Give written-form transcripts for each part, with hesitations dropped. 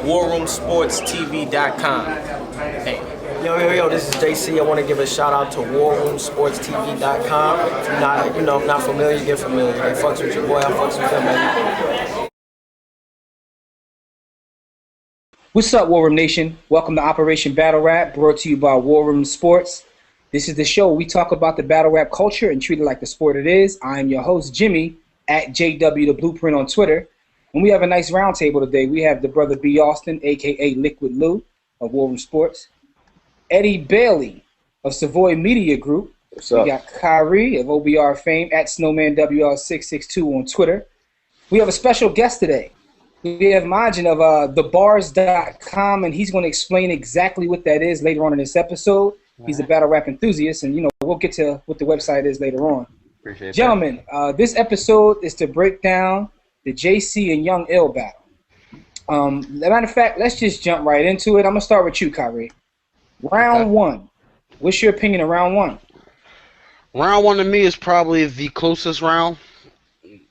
warroomsportstv.com. Hey. Yo, this is JC. I want to give a shout out to warroomsportstv.com. If you're not familiar, get familiar. Hey, fucks with your boy, I fucks with him, man. What's up, War Room Nation? Welcome to Operation Battle Rap, brought to you by War Room Sports. This is the show where we talk about the battle rap culture and treat it like the sport it is. I am your host, Jimmy, at JW The Blueprint on Twitter. And we have a nice roundtable today. We have the brother B. Austin, a.k.a. Liquid Lou of War Room Sports. Eddie Bailey of Savoy Media Group. What's up? We got Kyrie of OBR fame, at SnowmanWR662 on Twitter. We have a special guest today. We have Majin of thebars.com, and he's going to explain exactly what that is later on in this episode. He's a battle rap enthusiast, and we'll get to what the website is later on. Appreciate Gentlemen, this episode is to break down the JC and Young Ill battle. Matter of fact, let's just jump right into it. I'm going to start with you, Kyrie. Round one. What's your opinion of round one? Round one to me is probably the closest round.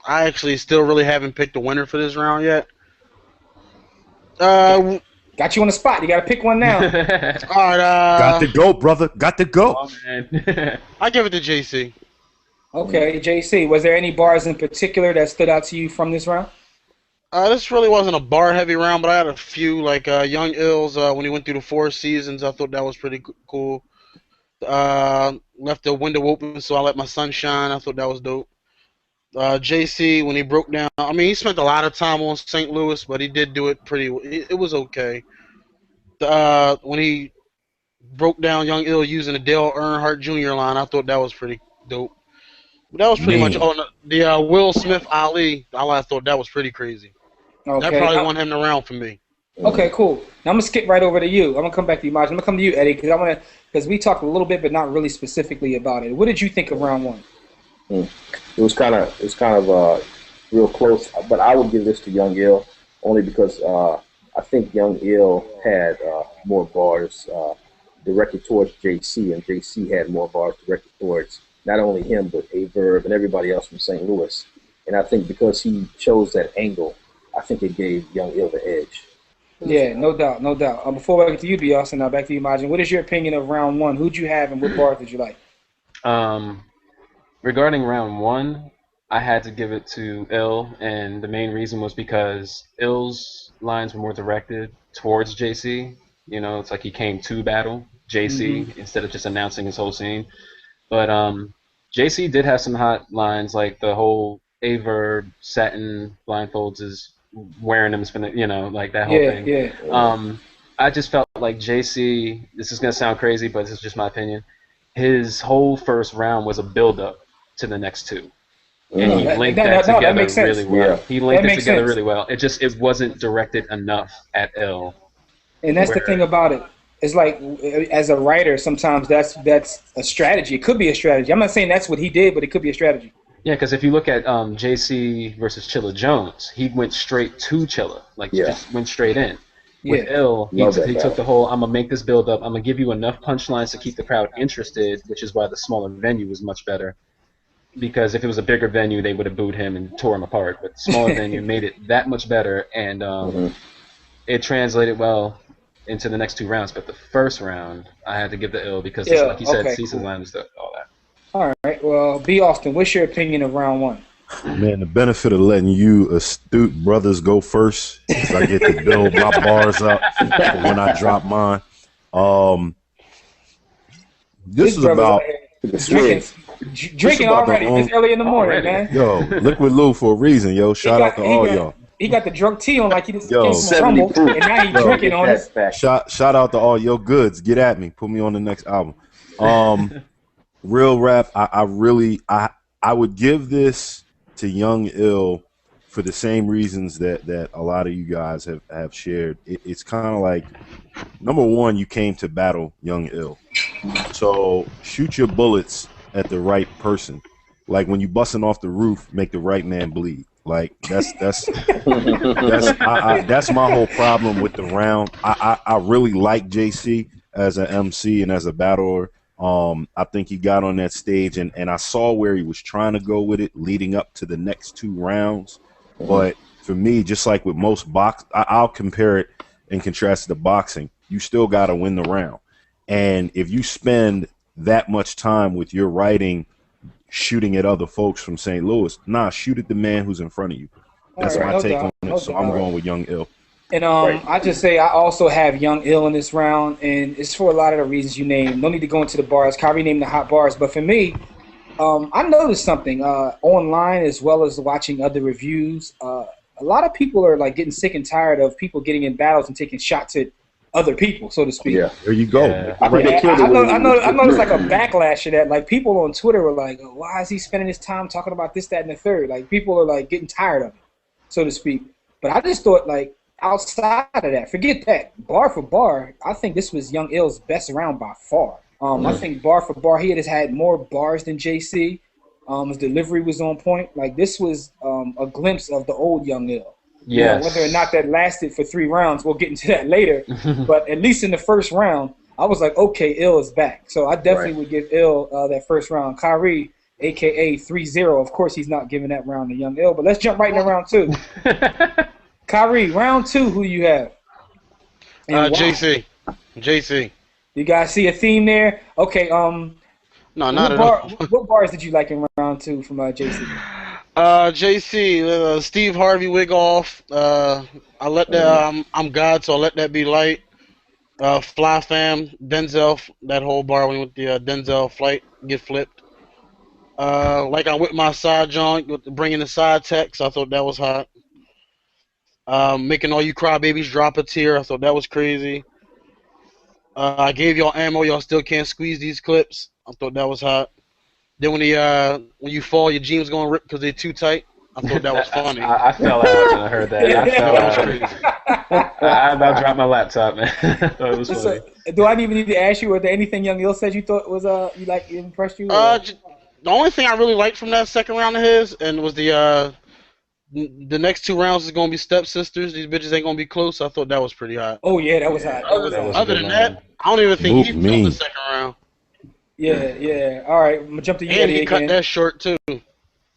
I actually still really haven't picked a winner for this round yet. Got you on the spot. You got to pick one now. All right. Got to go, brother. Got to go. Oh, man. I give it to JC. Okay, JC. Was there any bars in particular that stood out to you from this round? This really wasn't a bar-heavy round, but I had a few, like Young Ills, when he went through the 4 seasons. I thought that was pretty cool. Left the window open, so I let my sun shine. I thought that was dope. JC, when he broke down, I mean, he spent a lot of time on St. Louis, but he did do it it was okay. When he broke down Young Ill using the Dale Earnhardt Jr. line, I thought that was pretty dope. But that was pretty much on the Will Smith Ali. I thought that was pretty crazy. Okay. That probably won him the round for me. Okay, cool. Now I'm gonna skip right over to you. I'm gonna come back to you, Maj. I'm gonna come to you, Eddie, because we talked a little bit, but not really specifically about it. What did you think of round one? It was kind of real close, but I would give this to Young Ill only because I think Young Ill had more bars directed towards JC, and JC had more bars directed towards not only him but Averb and everybody else from St. Louis. And I think because he chose that angle, I think it gave Young Ill the edge. Yeah, no doubt, no doubt. Before I get to you, B. Austin, now back to you, Majin. What is your opinion of round one? Who'd you have and what bars did you like? Regarding round one, I had to give it to Ill, and the main reason was because Ill's lines were more directed towards JC. It's like he came to battle JC instead of just announcing his whole scene. But JC did have some hot lines, like the whole Averb satin blindfolds is wearing them, like that whole thing. Yeah. I just felt like JC, this is going to sound crazy, but this is just my opinion, his whole first round was a build-up to the next two. And he linked that together really well. Yeah. He linked it together really well. It wasn't directed enough at Ill. And that's the thing about it. It's like, as a writer, sometimes that's a strategy. It could be a strategy. I'm not saying that's what he did, but it could be a strategy. Yeah, because if you look at JC versus Chilla Jones, he went straight to Chilla. Just went straight in. With Ill, he took the whole, I'm going to make this build up. I'm going to give you enough punchlines to keep the crowd interested, which is why the smaller venue was much better. Because if it was a bigger venue, they would have booed him and tore him apart. But the smaller venue made it that much better, and it translated well into the next two rounds. But the first round, I had to give the Ill because, like you said, Cecil's line and stuff, all that. All right. Well, B. Austin, what's your opinion of round one? Man, the benefit of letting you astute brothers go first is I get to build my bars up for when I drop mine. This is about drinking already. It's early in the morning, man. Yo, Liquid Lou for a reason, yo. Shout out to all y'all. He got the drunk tea on like he just came from Rumble, and now he's drinking on it. Shout out to all your goods. Get at me. Put me on the next album. Real rap. I would give this to Young Ill for the same reasons that a lot of you guys have shared. It's kind of like, number one, you came to battle Young Ill. So shoot your bullets at the right person. Like when you busting off the roof, make the right man bleed. Like that's my whole problem with the round. I really like JC as an MC and as a battler. I think he got on that stage and I saw where he was trying to go with it leading up to the next two rounds. But for me, just like with most I'll compare it and contrast it to boxing, you still got to win the round. And if you spend that much time with your writing shooting at other folks from St. Louis, shoot at the man who's in front of you. That's my take on it. So I'm going with Young Ill. And I just say I also have Young Ill in this round, and it's for a lot of the reasons you named. No need to go into the bars. Kyrie named the hot bars, but for me, I noticed something online as well as watching other reviews. A lot of people are like getting sick and tired of people getting in battles and taking shots at other people, so to speak. Yeah, there you go. Yeah. I noticed like a backlash to that. Like people on Twitter were like, oh, "Why is he spending his time talking about this, that, and the third?" Like people are like getting tired of it, so to speak. But I just thought like outside of that, forget that. Bar for bar, I think this was Young Ill's best round by far. I think bar for bar, he has had more bars than JC. His delivery was on point. Like this was a glimpse of the old Young Ill. Yes. Whether or not that lasted for 3 rounds, we'll get into that later. But at least in the first round, I was like, okay, Ill is back. So I definitely would give Ill that first round. Kyrie, a.k.a. 3-0. Of course, he's not giving that round to Young Ill. But let's jump right into round 2. Kyrie, round 2, who you have? JC. JC. You guys see a theme there? Okay. No, not at all. What bars did you like in round 2 from JC? JC, Steve Harvey wig off. I let that. I'm God, so I let that be light. Fly fam, Denzel, that whole bar when with the Denzel flight get flipped. Like I whipped my side joint with bringing the side text. I thought that was hot. Making all you crybabies drop a tear. I thought that was crazy. I gave y'all ammo. Y'all still can't squeeze these clips. I thought that was hot. Then when you fall, your jeans gonna rip because they're too tight. I thought that was funny. I fell out when I heard that. I fell out. I about dropped my laptop, man. I thought it was funny. So, do I even need to ask you, was there anything Young Ill said you thought was you like impressed you? The only thing I really liked from that second round of his and was the next 2 rounds is gonna be stepsisters. These bitches ain't gonna be close. I thought that was pretty hot. Oh yeah, that was hot. Other than that, I don't even think he felt the second round. Yeah. All right, I'm gonna jump to you. And he cut that short too.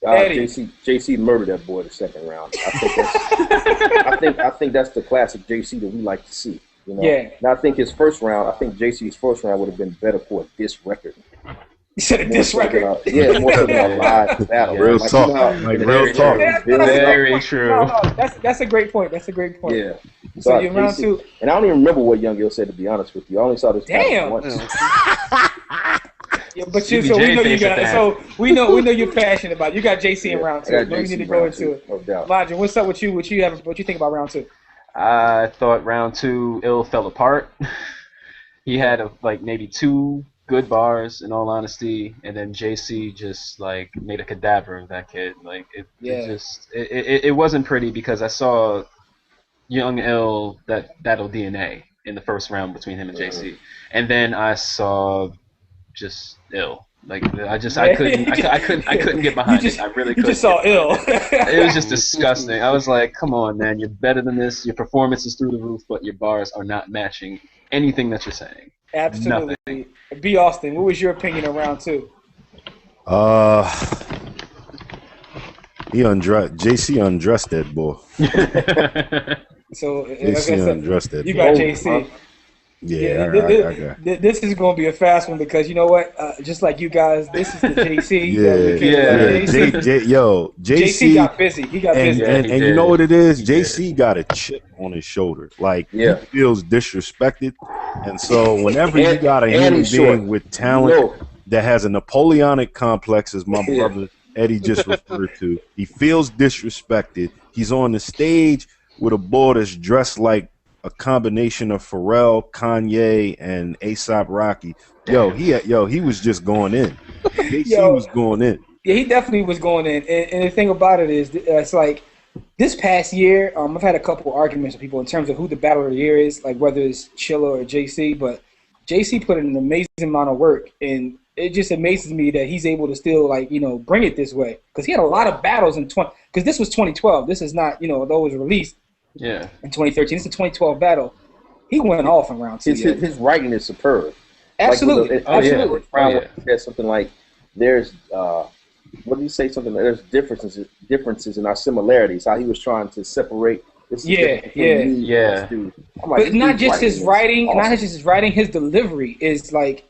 JC murdered that boy the second round. I think that's the classic JC that we like to see. You know? Yeah. Now I think JC's first round would have been better for a diss record. You said a diss record? Yeah, more so than a live battle. Real talk. Real talk. Very true. No, that's a great point. Yeah. So you're round 2. And I don't even remember what Young Ill said, to be honest with you. I only saw this once. Yeah, but we know you're passionate about it. You got JC in round 2. No need to go into it. No doubt. Margin, what's up with you? What you think about round 2? I thought round 2 Ill fell apart. He had maybe 2 good bars, in all honesty, and then JC just made a cadaver of that kid. It wasn't pretty because I saw Young Ill that'll DNA in the first round between him and JC, and then I saw just Ill. I couldn't get behind it. I really couldn't. You just saw Ill. It was just disgusting. I was like, come on, man, you're better than this. Your performance is through the roof, but your bars are not matching anything that you're saying. Absolutely. Nothing. B. Austin, what was your opinion of round 2? JC undressed that boy. So JC undressed that. You got JC. Yeah, I got. This is going to be a fast one because you know what? Just like you guys, this is the JC. JC got busy. He got busy. And you know what it is? JC got a chip on his shoulder. He feels disrespected. And so whenever you got a human being with talent that has a Napoleonic complex, as my brother Eddie just referred to, he feels disrespected. He's on the stage with a boy that's dressed like a combination of Pharrell, Kanye, and A$AP Rocky. He was just going in. JC was going in. Yeah, he definitely was going in. And the thing about it is, it's like this past year, I've had a couple arguments with people in terms of who the battle of the year is, like whether it's Chilla or JC. But JC put in an amazing amount of work, and it just amazes me that he's able to still bring it this way because he had a lot of battles in because this was 2012. This is not although it was released. Yeah. In 2013, it's a 2012 battle. He went off in round 2. His writing is superb. Absolutely. Absolutely. He said something like, "There's what did he say? Something like, there's differences in our similarities." How he was trying to separate Yeah. Like, but not just his writing, awesome. Not just his writing, his delivery is like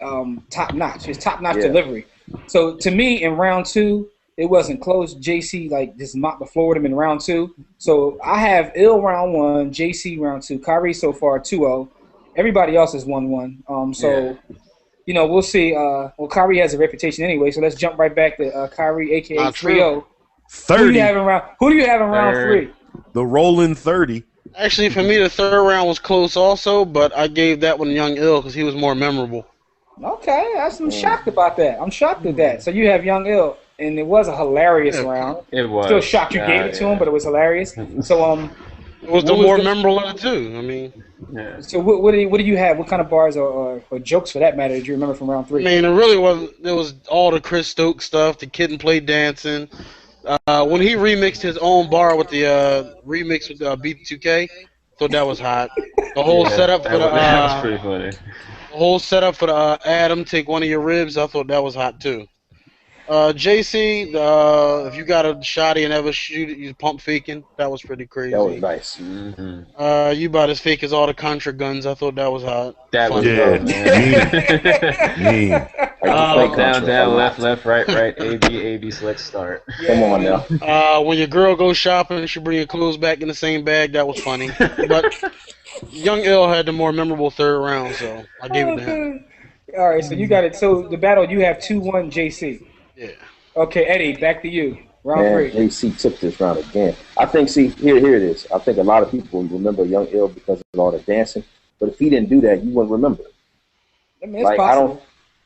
top notch. His top notch delivery. So to me, in round 2, it wasn't close. JC like just mopped the floor with him in round 2. So I have Ill round 1, JC round 2, Kyrie so far 2-0. Everybody else is 1-1. So you know, we'll see. Well, Kyrie has a reputation anyway, so let's jump right back to Kyrie, aka 3-0. 30. Who do you have in round 3? The rolling 30. Actually, for me, the third round was close also, but I gave that one to Young Ill because he was more memorable. Okay, I'm shocked about that. I'm shocked at that. So you have Young Ill, and it was a hilarious round. It was. Still shocked you gave it to him, but it was hilarious. So it was the more memorable of the two. I mean, So what do you have? What kind of bars or jokes for that matter did you remember from round 3? I mean, it really was. It was all the Chris Stokes stuff, the Kid and Play dancing. When he remixed his own bar with the remix with Beat 2K, thought that was hot. The whole setup for the that was pretty funny. The whole setup for the Adam take one of your ribs, I thought that was hot too. JC, if you got a shotty and ever shoot it, you pump faking. That was pretty crazy. That was nice. Mm-hmm. You about as fake as all the Contra guns. I thought that was hot. That was dope, man. Mean. Down, left, right, A, B, select, start. Come on now. When your girl goes shopping, she bring your clothes back in the same bag. That was funny. But Young Ill had the more memorable third round, so I gave it to him. All right, so you got it. So the battle, you have 2-1 JC. Yeah. Okay, Eddie, back to you. Round 3. JC took this round again. I think, here it is. I think a lot of people remember Young Ill because of all the dancing. But if he didn't do that, you wouldn't remember it. I mean, it's possible.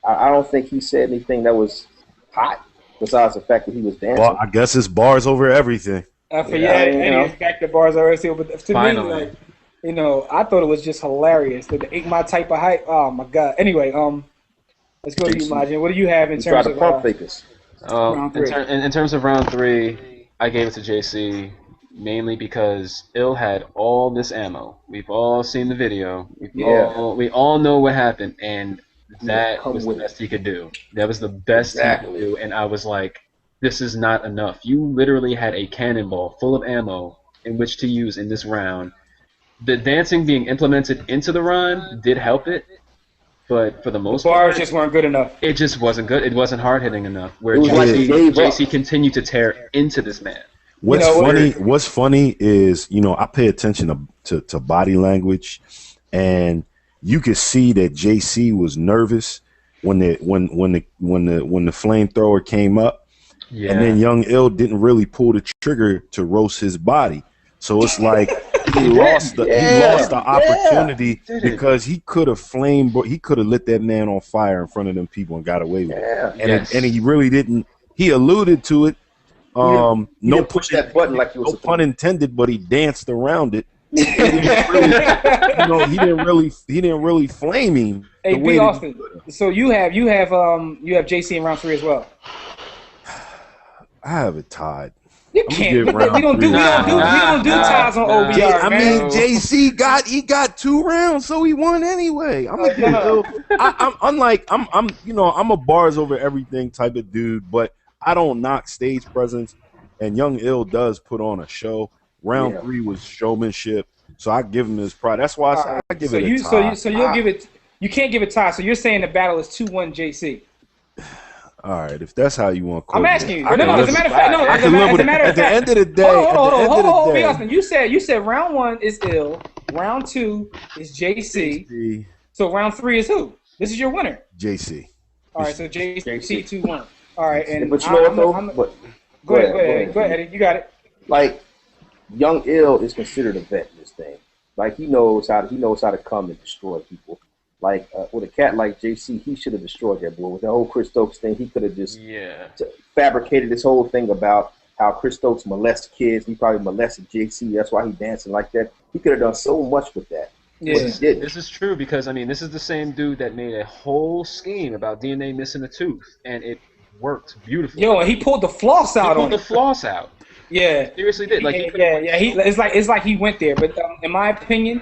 I don't think he said anything that was hot besides the fact that he was dancing. Well, I guess it's bars over everything. Eddie is back to bars over everything. But to me, like, you know, I thought it was just hilarious. That ain't my type of hype. Oh my God. Anyway, let's go to you, Majin. What do you have in terms of pump fakers? Round 3? In terms of round 3, I gave it to JC mainly because Ill had all this ammo. We've all seen the video. We all know what happened, and that was the best he could do. That was the best he could do, and I was like, this is not enough. You literally had a cannonball full of ammo in which to use in this round. The dancing being implemented into the run did help it, but for the most part, bars just weren't good enough. It just wasn't good. It wasn't hard hitting enough. Where JC continued to tear into this man. What's funny is, you know, I pay attention to body language, and you could see that JC was nervous when the flamethrower came up, and then Young Ill didn't really pull the trigger to roast his body. So it's like he lost the opportunity because he could have lit that man on fire in front of them people and got away with it. And he really didn't. He alluded to it. No push that button like you was no pun intended, but he danced around it. He didn't really flame him. Hey, B. Austin. So you have JC in round 3 as well. I have it tied. You can't. We don't do ties on OBR. I mean, JC got 2 rounds, so he won anyway. I'm a bars over everything type of dude, but I don't knock stage presence. And Young Ill does put on a show. Round 3 was showmanship, so I give him his pride. That's why I give it a tie. So you'll give it. You can't give it tie. So you're saying the battle is 2-1 JC. All right, if that's how you want to call it. I'm asking you. As a matter of fact, at the end of the day, hold on. You said round 1 is Ill, round 2 is JC. So round 3 is who? This is your winner. JC. All right, so JC 2-1. All right, and but you know what though? Go ahead, Eddie. You got it. Like, Young Ill is considered a vet in this thing. Like, he knows how to come and destroy people. Like, with a cat like JC, he should have destroyed that boy. With the whole Chris Stokes thing, he could have just fabricated this whole thing about how Chris Stokes molests kids. He probably molested JC. That's why he dancing like that. He could have done so much with that. Yeah. This is true because, I mean, this is the same dude that made a whole scheme about DNA missing a tooth, and it worked beautifully. Yo, and he pulled the floss out on it. Yeah. Seriously did. Like, It's like he went there. But in my opinion,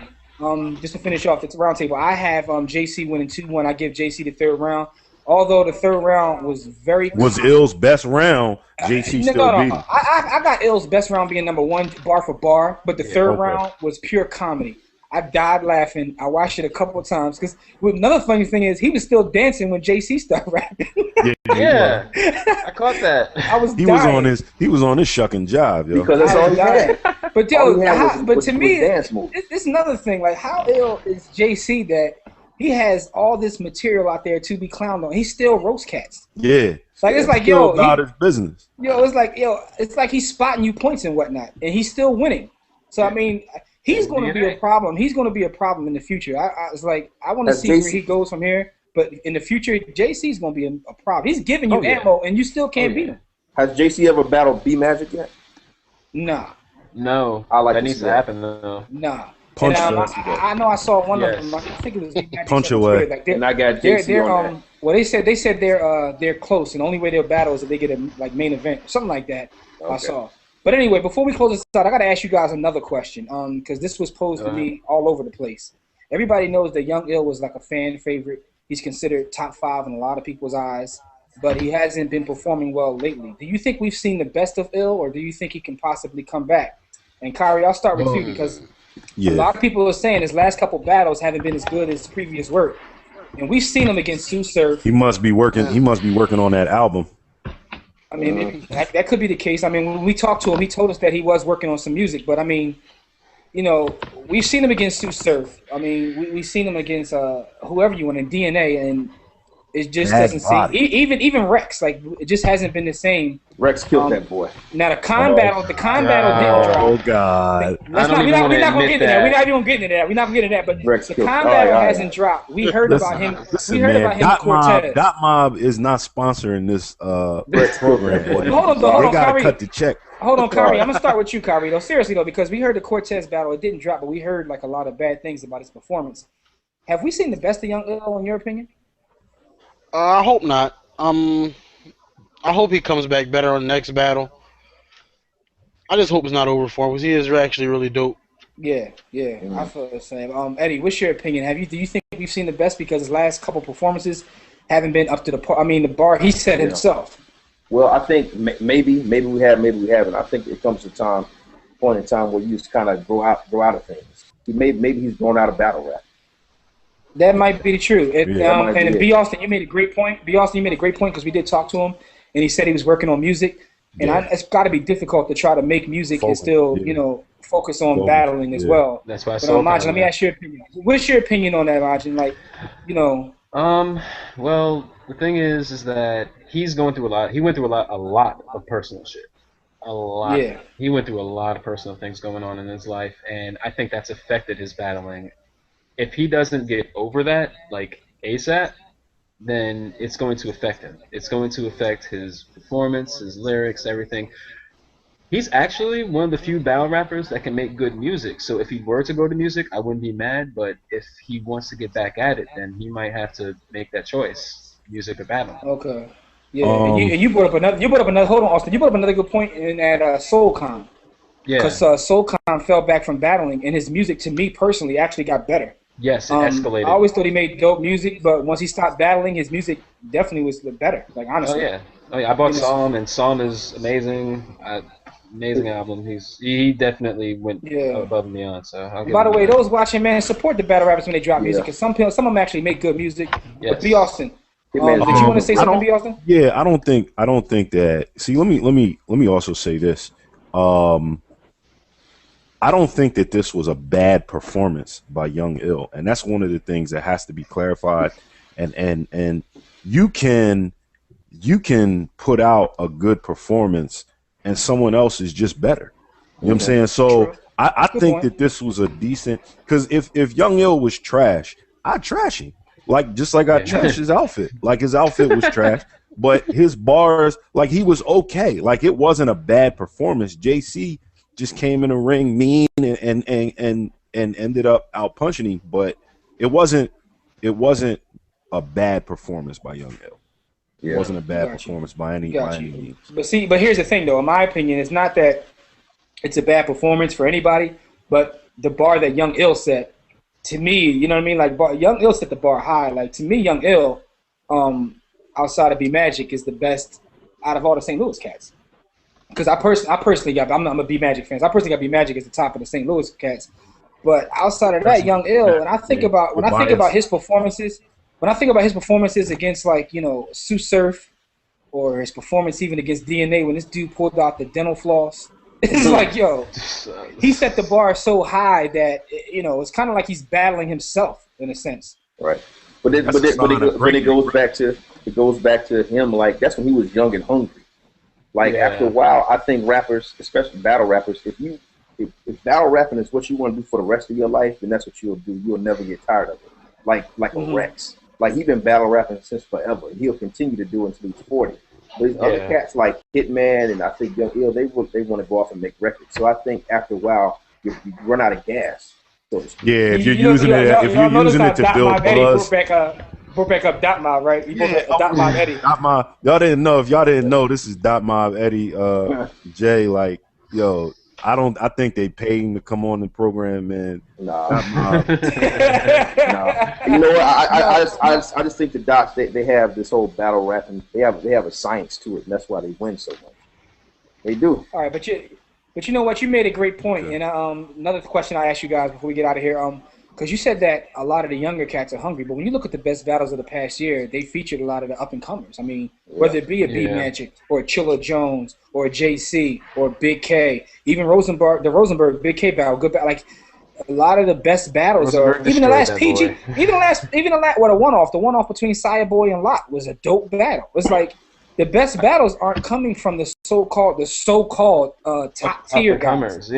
just to finish off, it's a round table. I have JC winning 2-1. I give JC the third round. although the third round was very Was Ill's best round, JC still beat him. I got Ill's best round being number one bar for bar, but the third round was pure comedy. I died laughing. I watched it a couple of times because another funny thing is he was still dancing when JC started rapping. Yeah, I caught that. He was on his shuck and jive, yo. Because that's all he had. But yo, but to me, it's another thing. Like, how ill is JC that he has all this material out there to be clowned on? He still roast cats. Yeah. Like it's like still about his business. It's like he's spotting you points and whatnot, and he's still winning. So I mean, he's going to be a problem. He's going to be a problem in the future. I was like, I want to see where he goes from here. But in the future, JC's going to be a problem. He's giving you ammo, and you still can't beat him. Has JC ever battled B Magic yet? Nah. No. I like that needs to happen though. Nah. Punch I know I saw one of them. I think it was B Magic. Punch away. Like and I got JC on that. Well, they said they're close, and the only way they'll battle is if they get a main event, something like that. Okay. I saw. But anyway, before we close this out, I got to ask you guys another question, because this was posed to me all over the place. Everybody knows that Young Ill was like a fan favorite. He's considered top 5 in a lot of people's eyes, but he hasn't been performing well lately. Do you think we've seen the best of Ill, or do you think he can possibly come back? And Kyrie, I'll start with you because a lot of people are saying his last couple battles haven't been as good as previous work, and we've seen him against Sue Surf. He must be working. He must be working on that album. I mean, that could be the case. I mean, when we talked to him, he told us that he was working on some music, but I mean, you know, we've seen him against Sue Surf. I mean, we've seen him against whoever you want in DNA, and it just doesn't seem. Even Rex, like, it just hasn't been the same. Rex killed that boy. Now the con battle didn't drop. Oh God! We're not going to get into that. We're not even getting into that. We're not going to get into that. But Rex the con battle hasn't dropped. We heard about him. We heard about him. Cortez. Dot Mob is not sponsoring this program. Hold on, they gotta cut the check. Hold on, Kyrie. I'm gonna start with you, Kyrie. Though seriously though, because we heard the Cortez battle, it didn't drop, but we heard like a lot of bad things about his performance. Have we seen the best of Young Ill, in your opinion? I hope not. I hope he comes back better on the next battle. I just hope it's not over for him because he is actually really dope. Yeah, I feel the same. Eddie, what's your opinion? Do you think we've seen the best because his last couple performances haven't been up to the par? I mean, the bar he set himself. Well, I think maybe we have, maybe we haven't. I think it comes to a point in time where you just kind of grow out of things. Maybe he's grown out of battle rap. That might be true. And B. Austin, you made a great point. B. Austin, you made a great point because we did talk to him, and he said he was working on music. And it's got to be difficult to try to make music and still, focus on battling as well. That's why I saw. Majin, let me ask your opinion. What's your opinion on that, Majin? Like, Well, the thing is that he's going through a lot. He went through a lot of personal shit. A lot. Yeah. He went through a lot of personal things going on in his life, and I think that's affected his battling. If he doesn't get over that, like ASAP, then it's going to affect him. It's going to affect his performance, his lyrics, everything. He's actually one of the few battle rappers that can make good music. So if he were to go to music, I wouldn't be mad. But if he wants to get back at it, then he might have to make that choice: music or battle. Okay. Yeah. And you brought up another. Hold on, Austin. You brought up another good point in that SoulCon. Yeah. Because SoulCon fell back from battling, and his music, to me personally, actually got better. Yes, it escalated. I always thought he made dope music, but once he stopped battling, his music definitely was better. Like, honestly. Oh yeah. I bought Psalm, and Psalm is amazing. Amazing album. He definitely went above and beyond. So by the way, those watching, man, support the battle rappers when they drop music, because some of them actually make good music. Yes. But B. Austin, did you want to say something, B. Austin? Yeah, I don't think that. See, let me also say this. I don't think that this was a bad performance by Young Ill, and that's one of the things that has to be clarified. And you can put out a good performance, and someone else is just better. You know what I'm saying? So I think that this was a decent, because if Young Ill was trash, I'd trash him. Just like I trash his outfit. Like, his outfit was trash, but his bars, like, he was okay. Like, it wasn't a bad performance. JC just came in the ring mean and ended up out punching him, but it wasn't a bad performance by Young Ill. It wasn't a bad performance by any means. But here's the thing, though. In my opinion, it's not that it's a bad performance for anybody, but the bar that Young Ill set, to me, you know what I mean? Like, Young Ill set the bar high. Like, to me, Young Ill, outside of B Magic is the best out of all the St. Louis cats. Because I personally got, I'm a B Magic fan. So I personally got B Magic as the top of the St. Louis cats. But outside of that, Young Ill, and I think about his performances, against like, you know, Sue Surf, or his performance even against DNA when this dude pulled out the dental floss. It's like, yo, he set the bar so high that, you know, it's kind of like he's battling himself in a sense. Right. But it goes back to him, like, that's when he was young and hungry. Like, after a while, I think rappers, especially battle rappers, if battle rapping is what you want to do for the rest of your life, then that's what you'll do. You'll never get tired of it. Like a Rex. Like, he's been battle rapping since forever. He'll continue to do it until he's 40. But these other cats like Hitman and I think Young Ill, they want to go off and make records. So I think after a while, you run out of gas. So if you're using it to build buzz. Brought back up Dot Mob, right? You brought up Dot Mob Eddie. Dot Mob. Y'all didn't know. If y'all didn't know, this is Dot Mob Eddie. Jay, like, yo, I think they paid him to come on the program, man. Nah. Nah. You know what? I just think the Dots they have this whole battle rapping. They have a science to it, and that's why they win so much. They do. All right, but you know what? You made a great point. And another question I ask you guys before we get out of here, because you said that a lot of the younger cats are hungry, but when you look at the best battles of the past year, they featured a lot of the up and comers. I mean, whether it be a B Magic or a Chilla Jones or a JC or Big K, even the Rosenberg Big K battle, good battle. Like, a lot of the best battles are even the last PG, the one-off between Sire Boy and Lot was a dope battle. It's like the best battles aren't coming from the so-called top tier guys.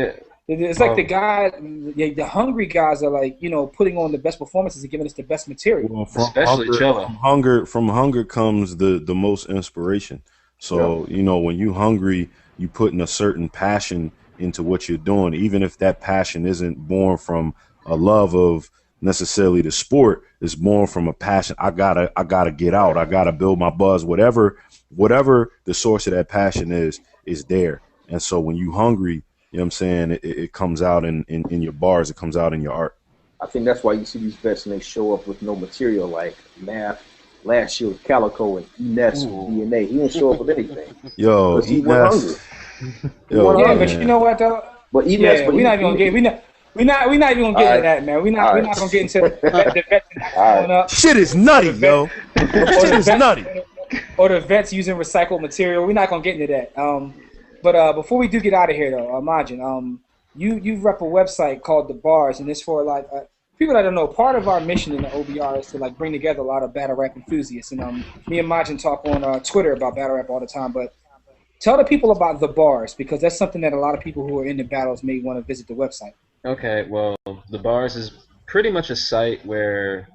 It's like the hungry guys are like, you know, putting on the best performances and giving us the best material. Well, especially Chilla. From hunger comes the most inspiration. So, you know, when you hungry, you put in a certain passion into what you're doing, even if that passion isn't born from a love of necessarily the sport. It's born from a passion. I gotta get out. I gotta build my buzz. Whatever the source of that passion is there. And so when you hungry, you know what I'm saying, it comes out in your bars. It comes out in your art. I think that's why you see these vets and they show up with no material, like Math last year with Calico and Ness with DNA. He didn't show up with anything. Yo, he went hungry. But you know what though? But we're not even gonna get into that, man. We're not gonna get into the vets going up. Shit is nutty, yo. Shit is nutty. Or the vets using recycled material. We're not gonna get into that. But before we do get out of here, though, Majin, you rep a website called The Bars, and it's for like people that don't know. Part of our mission in the OBR is to like bring together a lot of battle rap enthusiasts, and me and Majin talk on Twitter about battle rap all the time. But tell the people about The Bars, because that's something that a lot of people who are into battles may want to visit the website. Okay, well, The Bars is pretty much a site where.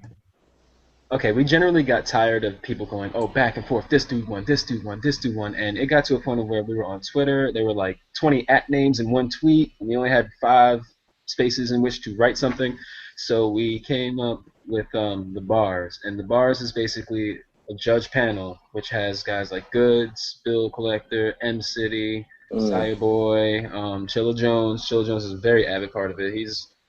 Okay, we generally got tired of people going, oh, back and forth, this dude won, and it got to a point of where we were on Twitter, there were like 20 @names in one tweet, and we only had 5 spaces in which to write something, so we came up with The Bars, and The Bars is basically a judge panel, which has guys like Goods, Bill Collector, M City, Sire Boy, Chilla Jones. Chilla Jones is a very avid part of it.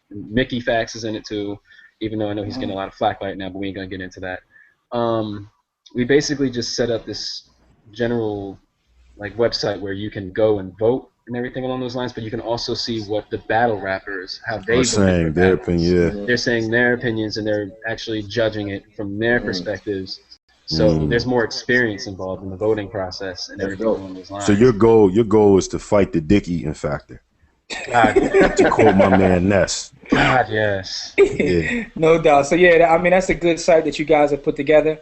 Mickey Fax is in it too. Even though I know he's getting a lot of flack right now, but we ain't going to get into that. We basically just set up this general like website where you can go and vote and everything along those lines, but you can also see what the battle rappers, how they saying their opinion. Yeah. They're saying their opinions, and they're actually judging it from their perspectives. So there's more experience involved in the voting process and everything along those lines. So your goal is to fight the dick eating factor. God, to quote my man Ness. God, yes. Yeah. No doubt. So yeah, I mean that's a good site that you guys have put together.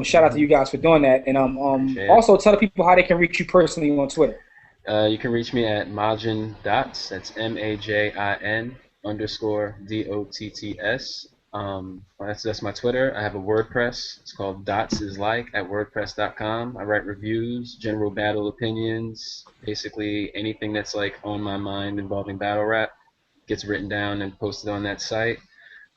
Shout out to you guys for doing that, and also tell the people how they can reach you personally on Twitter. You can reach me at Majin Dots. That's MAJIN _DOTTS. That's my Twitter. I have a WordPress. It's called dotsislike at wordpress.com. I write reviews, general battle opinions, basically anything that's like on my mind involving battle rap gets written down and posted on that site.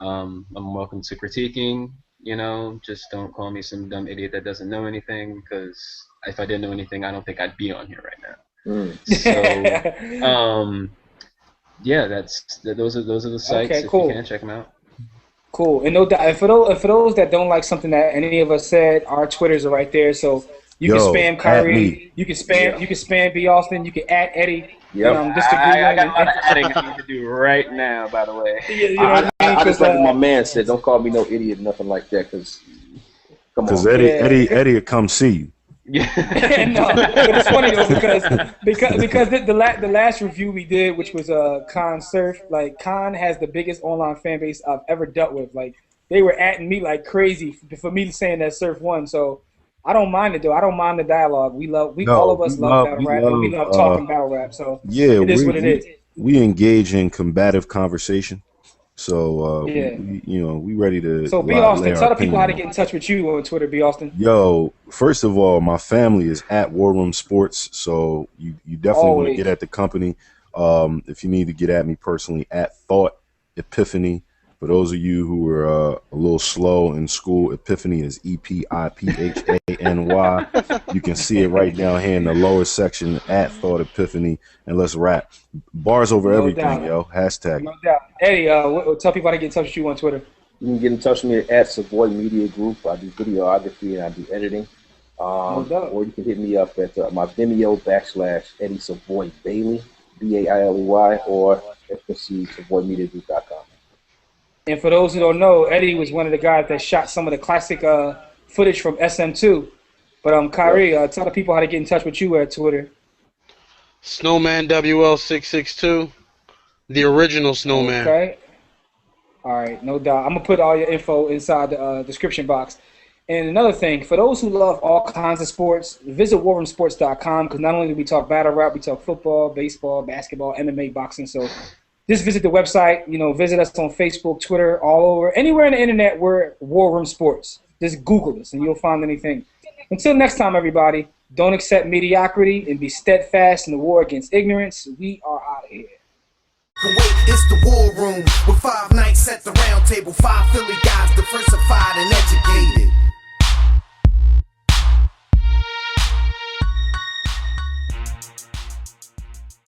I'm welcome to critiquing. You know, just don't call me some dumb idiot that doesn't know anything, because if I didn't know anything, I don't think I'd be on here right now. So, yeah, those are the sites. Okay, cool. If you can check them out. Cool. And no doubt, and for those that don't like something that any of us said, our Twitters are right there. So you can spam Kyrie, you can spam B. Austin, you can add Eddie. Yep. I got a lot of adding I need to do right now, by the way. I just like what my man said. Don't call me no idiot, nothing like that, because come on. Because Eddie will come see you. Yeah. No, but it's funny though because the last review we did, which was Khan Surf, like Khan has the biggest online fan base I've ever dealt with. Like they were atting me like crazy for me saying that Surf won. So I don't mind it though. I don't mind the dialogue. All of us love battle rap, and we love talking battle rap. So it is what it is. We engage in combative conversation. So we ready to. So B. Austin, tell the people how to get in touch with you on Twitter, B. Austin. Yo, first of all, my family is at War Room Sports, so you definitely want to get at the company. If you need to get at me personally, at Thought Epiphany. For those of you who are a little slow in school, Epiphany is EPIPHANY. You can see it right down here in the lower section at Thought Epiphany, and let's rap. Bars over everything, yo. Hashtag. No doubt. Eddie, tell people how to get in touch with you on Twitter. You can get in touch with me at Savoy Media Group. I do videography and I do editing. Or you can hit me up at my Vimeo / Eddie Savoy Bailey, BAILEY, or FNC SavoyMediaGroup.com. And for those who don't know, Eddie was one of the guys that shot some of the classic footage from SM2. But Kyrie, tell the people how to get in touch with you at Twitter. Snowman WL662, the original Snowman. Okay. All right, no doubt. I'm gonna put all your info inside the description box. And another thing, for those who love all kinds of sports, visit warroomsports.com because not only do we talk battle rap, we talk football, baseball, basketball, MMA, boxing. So just visit the website. Visit us on Facebook, Twitter, all over, anywhere on the internet. We're War Room Sports. Just Google us and you'll find anything. Until next time, everybody, don't accept mediocrity and be steadfast in the war against ignorance. We are out of here. It's the War Room with 5 nights at the round table, 5 Philly guys.